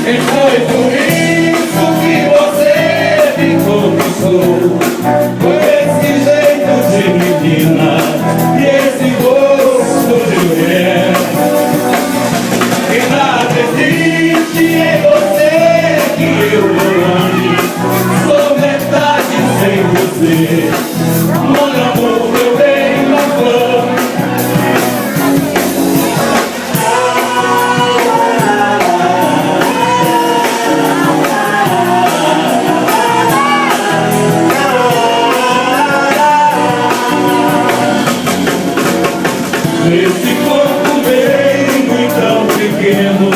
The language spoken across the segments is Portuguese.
E foi por isso que você me conquistou, com esse jeito de menina e esse gosto de mulher. E nada existe em você que eu não ame, sou metade sem você, mon amour, meu bem, ma flor. Esse corpo bem e tão pequeno,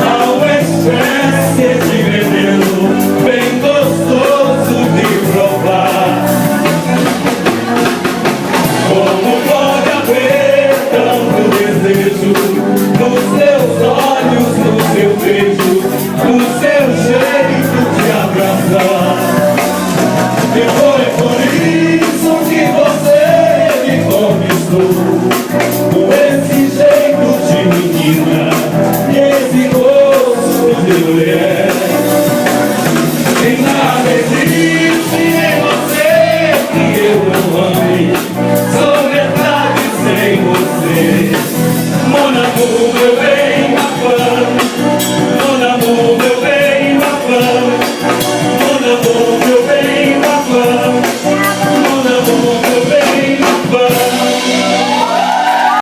há uma espécie de veneno bem gostoso de provar. Como pode haver tanto desejo nos seus olhos, no seu beijo, no seu